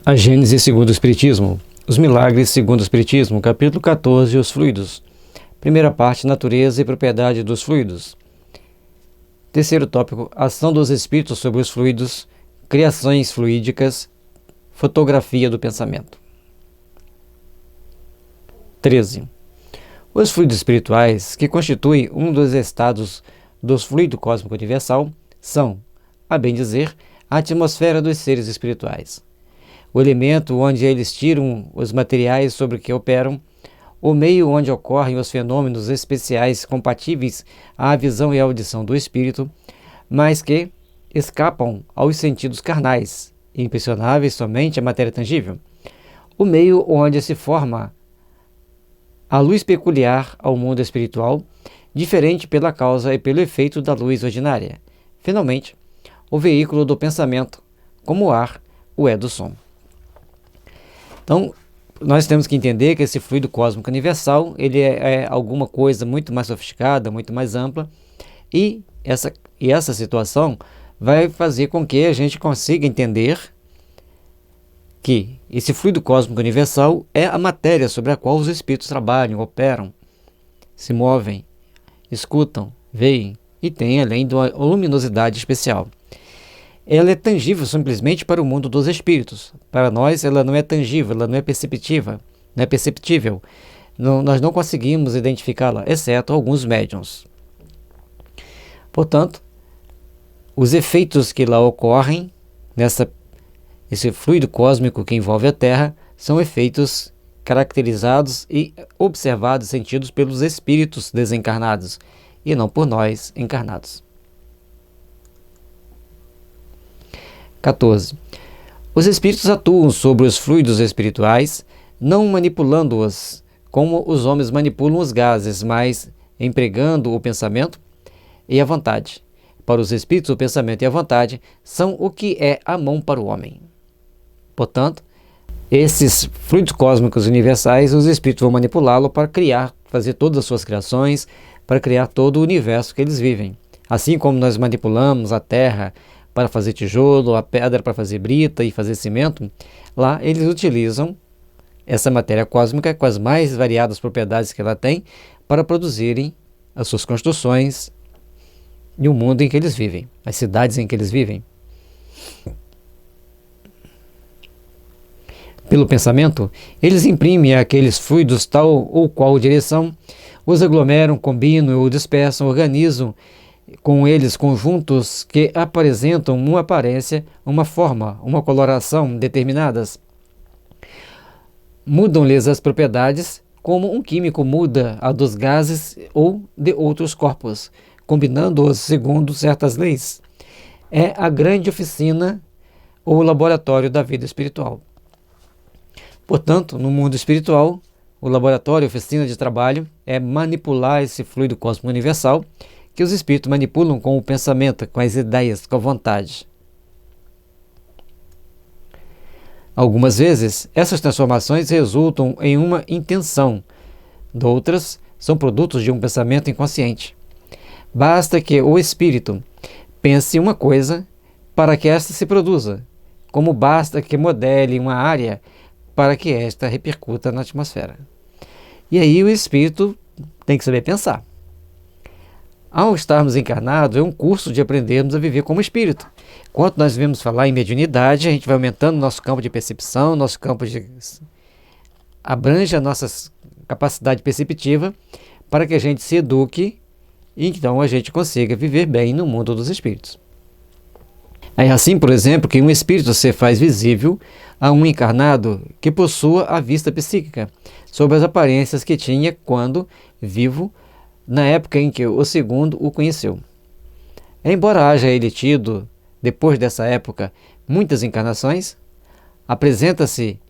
A Gênese segundo o Espiritismo. Os milagres segundo o Espiritismo, capítulo 14, os fluidos. Primeira parte, natureza e propriedade dos fluidos. Terceiro tópico, ação dos espíritos sobre os fluidos, criações fluídicas, fotografia do pensamento. 13. Os fluidos espirituais, que constituem um dos estados do fluido cósmico universal, são, a bem dizer, a atmosfera dos seres espirituais. O elemento onde eles tiram os materiais sobre que operam, o meio onde ocorrem os fenômenos especiais compatíveis à visão e à audição do espírito, mas que escapam aos sentidos carnais, impressionáveis somente à matéria tangível, o meio onde se forma a luz peculiar ao mundo espiritual, diferente pela causa e pelo efeito da luz ordinária, finalmente, o veículo do pensamento, como o ar o é do som. Então, nós temos que entender que esse fluido cósmico universal, ele é alguma coisa muito mais sofisticada, muito mais ampla, e essa situação vai fazer com que a gente consiga entender que esse fluido cósmico universal é a matéria sobre a qual os espíritos trabalham, operam, se movem, escutam, veem e têm além de uma luminosidade especial. Ela é tangível simplesmente para o mundo dos espíritos. Para nós, ela não é tangível, ela não é perceptível. Nós não conseguimos identificá-la, exceto alguns médiuns. Portanto, os efeitos que lá ocorrem, esse fluido cósmico que envolve a Terra, são efeitos caracterizados e observados, sentidos pelos espíritos desencarnados, e não por nós encarnados. 14. Os espíritos atuam sobre os fluidos espirituais, não manipulando-os como os homens manipulam os gases, mas empregando o pensamento e a vontade. Para os espíritos, o pensamento e a vontade são o que é a mão para o homem. Portanto, esses fluidos cósmicos universais, os espíritos vão manipulá-lo para fazer todas as suas criações, para criar todo o universo que eles vivem. Assim como nós manipulamos a terra para fazer tijolo, a pedra para fazer brita e fazer cimento, lá eles utilizam essa matéria cósmica com as mais variadas propriedades que ela tem para produzirem as suas construções e o mundo em que eles vivem, as cidades em que eles vivem. Pelo pensamento, eles imprimem àqueles fluidos tal ou qual direção, os aglomeram, combinam ou dispersam, organizam com eles conjuntos que apresentam uma aparência, uma forma, uma coloração determinadas. Mudam-lhes as propriedades, como um químico muda a dos gases ou de outros corpos, combinando-os segundo certas leis. É a grande oficina ou laboratório da vida espiritual. Portanto, no mundo espiritual, o laboratório, oficina de trabalho, é manipular esse fluido cósmico universal, que os espíritos manipulam com o pensamento, com as ideias, com a vontade. Algumas vezes, essas transformações resultam em uma intenção, outras são produtos de um pensamento inconsciente. Basta que o espírito pense uma coisa para que esta se produza, como basta que modele uma área para que esta repercuta na atmosfera. E aí o espírito tem que saber pensar. Ao estarmos encarnados, é um curso de aprendermos a viver como espírito. Quanto nós vemos falar em mediunidade, a gente vai aumentando nosso campo de percepção, nosso campo abrange a nossa capacidade perceptiva para que a gente se eduque e então a gente consiga viver bem no mundo dos espíritos. É assim, por exemplo, que um espírito se faz visível a um encarnado que possua a vista psíquica sobre as aparências que tinha quando vivo, na época em que o segundo o conheceu. Embora haja ele tido, depois dessa época, muitas encarnações, apresenta-se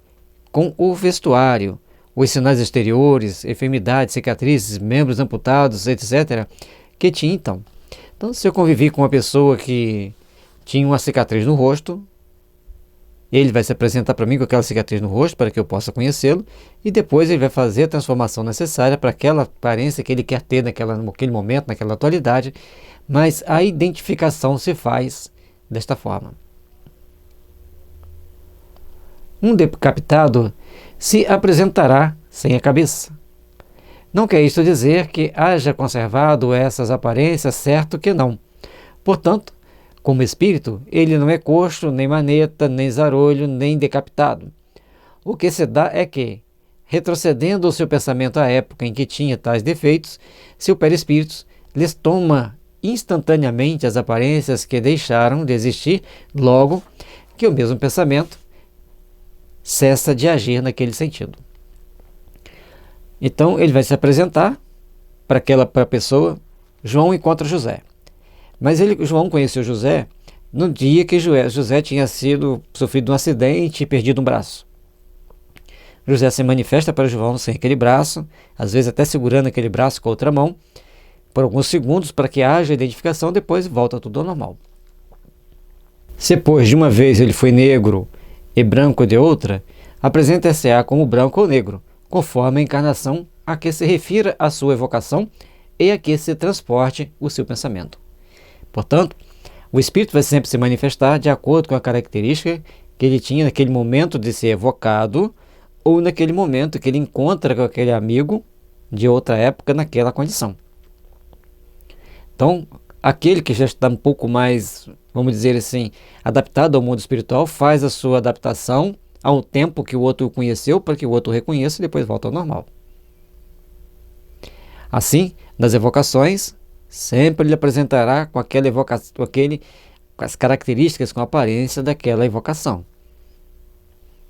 com o vestuário, os sinais exteriores, enfermidades, cicatrizes, membros amputados, etc., que tinha então. Então, se eu convivi com uma pessoa que tinha uma cicatriz no rosto, ele vai se apresentar para mim com aquela cicatriz no rosto para que eu possa conhecê-lo, e depois ele vai fazer a transformação necessária para aquela aparência que ele quer ter naquele momento, naquela atualidade, mas a identificação se faz desta forma. Um decapitado se apresentará sem a cabeça. Não quer isto dizer que haja conservado essas aparências, certo que não. Portanto, como espírito, ele não é coxo, nem maneta, nem zarolho, nem decapitado. O que se dá é que, retrocedendo o seu pensamento à época em que tinha tais defeitos, seu perispírito lhes toma instantaneamente as aparências que deixaram de existir, logo que o mesmo pensamento cessa de agir naquele sentido. Então ele vai se apresentar para a pessoa. João encontra José. Mas João conheceu José no dia que José tinha sofrido um acidente e perdido um braço. José se manifesta para João sem aquele braço, às vezes até segurando aquele braço com a outra mão, por alguns segundos para que haja identificação, depois volta tudo ao normal. Se depois de uma vez ele foi negro e branco de outra, apresenta-se-á como branco ou negro, conforme a encarnação a que se refira a sua evocação e a que se transporte o seu pensamento. Portanto, o espírito vai sempre se manifestar de acordo com a característica que ele tinha naquele momento de ser evocado ou naquele momento que ele encontra com aquele amigo de outra época naquela condição. Então, aquele que já está um pouco mais, vamos dizer assim, adaptado ao mundo espiritual, faz a sua adaptação ao tempo que o outro o conheceu, para que o outro o reconheça e depois volta ao normal. Assim, nas evocações, sempre ele apresentará com aquela evocação, com as características, com a aparência daquela evocação.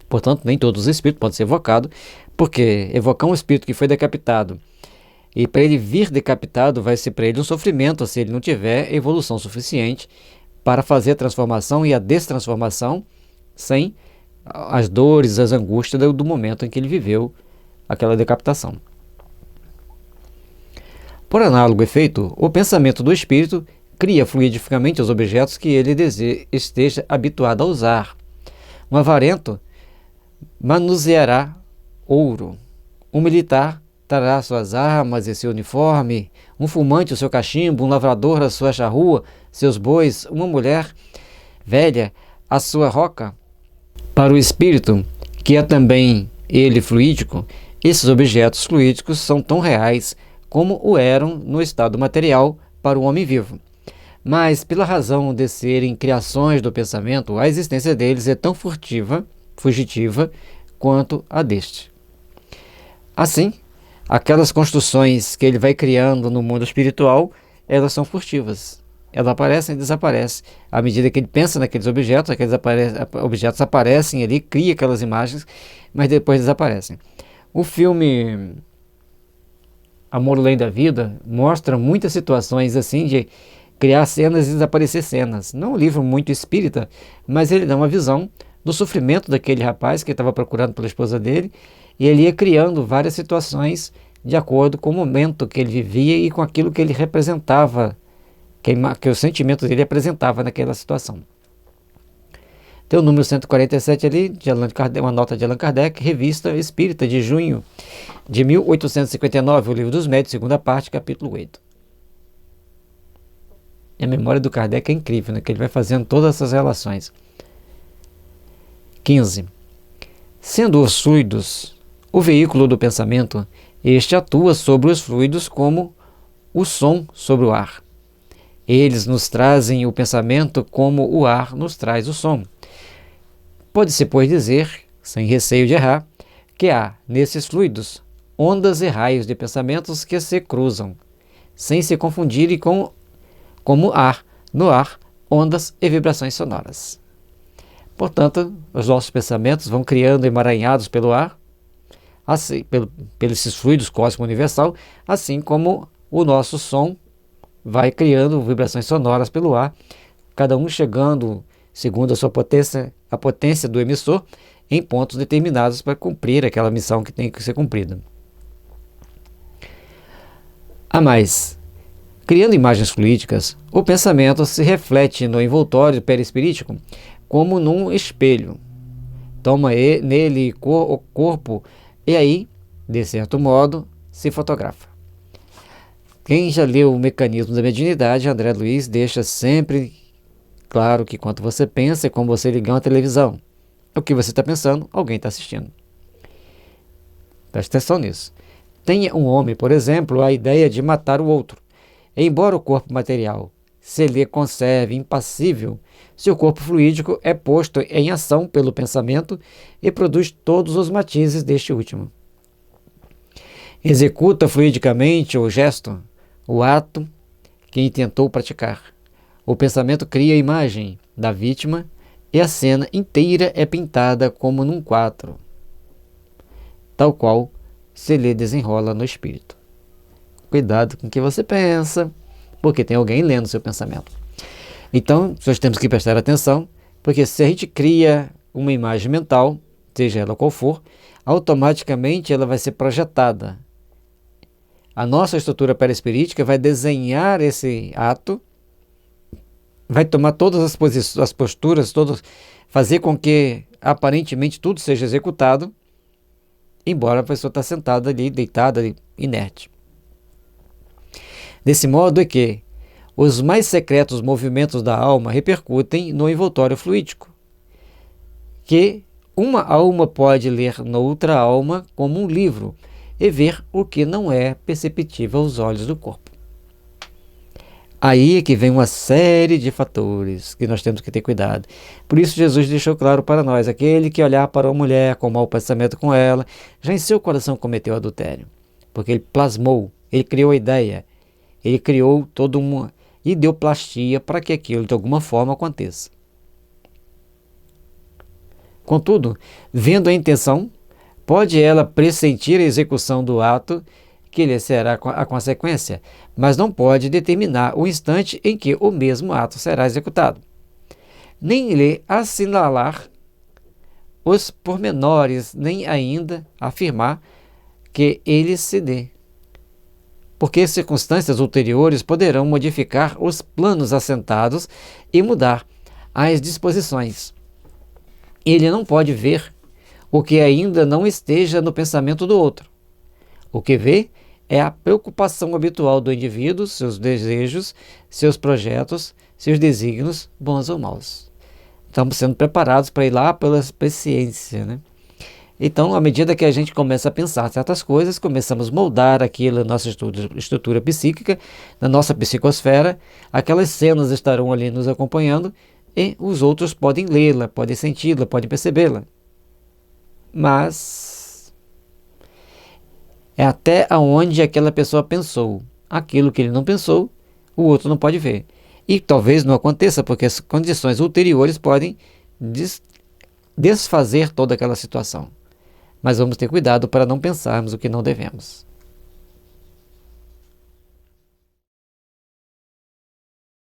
Portanto, nem todos os espíritos podem ser evocados, porque evocar um espírito que foi decapitado, e para ele vir decapitado vai ser para ele um sofrimento se ele não tiver evolução suficiente para fazer a transformação e a destransformação sem as dores, as angústias do momento em que ele viveu aquela decapitação. Por análogo efeito, o pensamento do espírito cria fluidificamente os objetos que ele esteja habituado a usar. Um avarento manuseará ouro, um militar trará suas armas e seu uniforme, um fumante o seu cachimbo, um lavrador a sua charrua, seus bois, uma mulher velha a sua roca. Para o espírito, que é também ele fluídico, esses objetos fluídicos são tão reais como o eram no estado material para o homem vivo. Mas, pela razão de serem criações do pensamento, a existência deles é tão fugitiva quanto a deste. Assim, aquelas construções que ele vai criando no mundo espiritual, elas são furtivas. Elas aparecem e desaparecem. À medida que ele pensa naqueles objetos, objetos aparecem ali, cria aquelas imagens, mas depois desaparecem. O filme Amor Além da Vida mostra muitas situações assim de criar cenas e desaparecer cenas. Não é um livro muito espírita, mas ele dá uma visão do sofrimento daquele rapaz que estava procurando pela esposa dele, e ele ia criando várias situações de acordo com o momento que ele vivia e com aquilo que ele representava, que o sentimento dele apresentava naquela situação. Tem o número 147 ali, de Allan Kardec, uma nota de Allan Kardec, Revista Espírita, de junho de 1859, o Livro dos Médiuns, segunda parte, capítulo 8. E a memória do Kardec é incrível, né? Que ele vai fazendo todas essas relações. 15. Sendo os fluidos o veículo do pensamento, este atua sobre os fluidos como o som sobre o ar. Eles nos trazem o pensamento como o ar nos traz o som. Pode-se, pois, dizer, sem receio de errar, que há, nesses fluidos, ondas e raios de pensamentos que se cruzam, sem se confundirem como ar, no ar, ondas e vibrações sonoras. Portanto, os nossos pensamentos vão criando emaranhados pelo ar, assim, pelos fluidos cósmico universal, assim como o nosso som vai criando vibrações sonoras pelo ar, cada um chegando, segundo a sua potência, a potência do emissor, em pontos determinados para cumprir aquela missão que tem que ser cumprida. A mais, criando imagens fluídicas, o pensamento se reflete no envoltório perispirítico como num espelho. Toma nele o corpo e aí, de certo modo, se fotografa. Quem já leu o Mecanismo da Mediunidade, André Luiz deixa sempre claro que quanto você pensa é como você ligar uma televisão. O que você está pensando, alguém está assistindo. Preste atenção nisso. Tenha um homem, por exemplo, a ideia de matar o outro. Embora o corpo material se lhe conserve impassível, seu corpo fluídico é posto em ação pelo pensamento e produz todos os matizes deste último. Executa fluidicamente o gesto, o ato que intentou praticar. O pensamento cria a imagem da vítima e a cena inteira é pintada como num quadro, tal qual se lhe desenrola no espírito. Cuidado com o que você pensa, porque tem alguém lendo seu pensamento. Então, nós temos que prestar atenção, porque se a gente cria uma imagem mental, seja ela qual for, automaticamente ela vai ser projetada. A nossa estrutura perispirítica vai desenhar esse ato, vai tomar todas as posturas, fazer com que aparentemente tudo seja executado, embora a pessoa está sentada ali, deitada ali, inerte. Desse modo é que os mais secretos movimentos da alma repercutem no envoltório fluídico, que uma alma pode ler noutra alma como um livro e ver o que não é perceptível aos olhos do corpo. Aí é que vem uma série de fatores que nós temos que ter cuidado. Por isso Jesus deixou claro para nós, aquele que olhar para uma mulher com mau pensamento com ela, já em seu coração cometeu adultério. Porque ele plasmou, ele criou a ideia, ele criou toda uma ideoplastia para que aquilo de alguma forma aconteça. Contudo, vendo a intenção, pode ela pressentir a execução do ato que lhe será a consequência, mas não pode determinar o instante em que o mesmo ato será executado, nem lhe assinalar os pormenores, nem ainda afirmar que ele se dê, porque circunstâncias ulteriores poderão modificar os planos assentados e mudar as disposições. Ele não pode ver o que ainda não esteja no pensamento do outro. O que vê é a preocupação habitual do indivíduo, seus desejos, seus projetos, seus desígnios, bons ou maus. Estamos sendo preparados para ir lá pela presciência, né? Então, à medida que a gente começa a pensar certas coisas, começamos a moldar aquilo na nossa estrutura psíquica, na nossa psicosfera, aquelas cenas estarão ali nos acompanhando e os outros podem lê-la, podem senti-la, podem percebê-la. Mas é até onde aquela pessoa pensou. Aquilo que ele não pensou, o outro não pode ver. E talvez não aconteça, porque as condições ulteriores podem desfazer toda aquela situação. Mas vamos ter cuidado para não pensarmos o que não devemos.